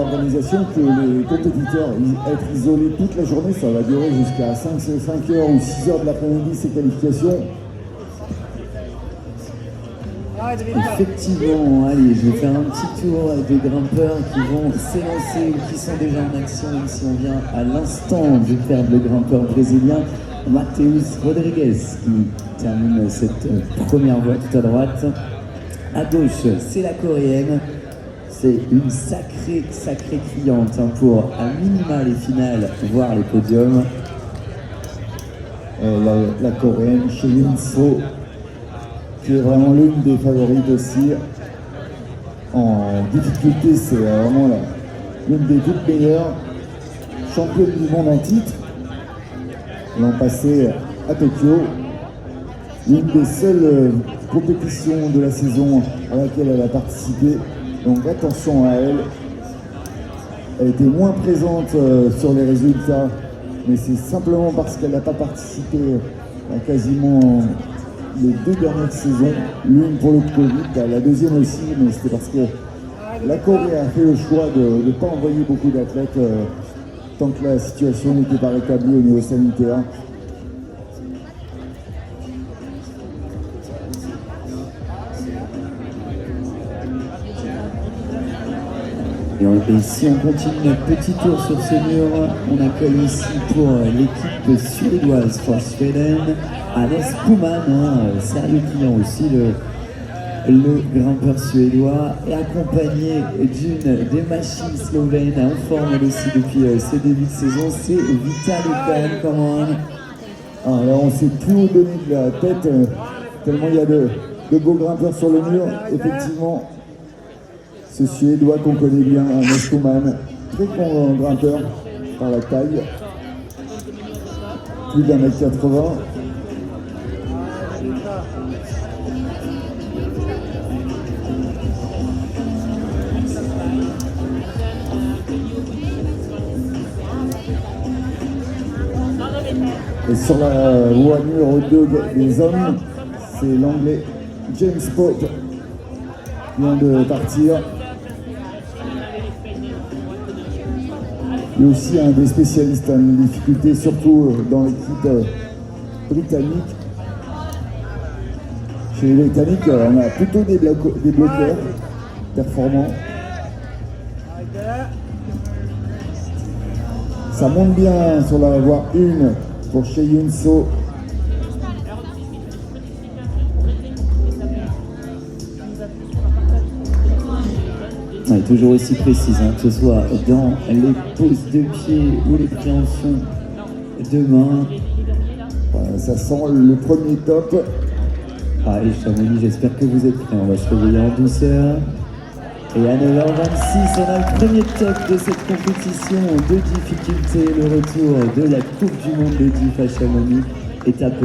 Organisation que les compétiteurs être isolés toute la journée, ça va durer jusqu'à 5 heures ou 6 heures de l'après-midi ces qualifications. Effectivement, allez, je vais faire un petit tour des grimpeurs qui vont s'élancer ou qui sont déjà en action ici. On vient à l'instant de perdre le grimpeur brésilien Mateus Rodrigues qui termine cette première voie tout à droite. À gauche, c'est la coréenne. C'est une sacrée cliente pour à minima les finales, voire les podiums. La coréenne Cheyun So, qui est vraiment l'une des favorites aussi. En difficulté, c'est vraiment l'une des toutes meilleures championnes du monde en titre. L'an passé à Tokyo, l'une des seules compétitions de la saison à laquelle elle a participé. Donc attention à elle. Elle était moins présente sur les résultats, mais c'est simplement parce qu'elle n'a pas participé à quasiment les 2 dernières saisons. L'une pour le Covid, la deuxième aussi, mais c'était parce que la Corée a fait le choix de ne pas envoyer beaucoup d'athlètes tant que la situation n'était pas rétablie au niveau sanitaire. Et si on continue notre petit tour sur ce mur, on accueille ici pour l'équipe suédoise Force Sweden, Hannes Puman, sérieux client aussi, le grimpeur suédois, est accompagné d'une des machines slovènes en forme aussi depuis ce début de saison, c'est Vitaly Khan. Là on s'est tout donné de la tête, tellement il y a de beaux grimpeurs sur le mur, effectivement. Ce Suédois qu'on connaît bien, Hannes Puman, très grand grimpeur par la taille, plus d'1m80. Et sur la voie numéro 2 des hommes, c'est l'anglais James Pope qui vient de partir. Il est aussi un des spécialistes en difficulté, surtout dans l'équipe britannique. Chez les Britanniques, on a plutôt des bloqueurs performants. Ça monte bien sur la voie 1 pour Cheyun So. Ouais, toujours aussi précise, que ce soit dans les poses de pied ou les préhensions de main. Ça sent le premier top. Allez Chamonix, j'espère que vous êtes prêts. On va se réveiller en douceur. Et à 9h26, on a le premier top de cette compétition de difficulté. Le retour de la Coupe du Monde de Diff à Chamonix, étape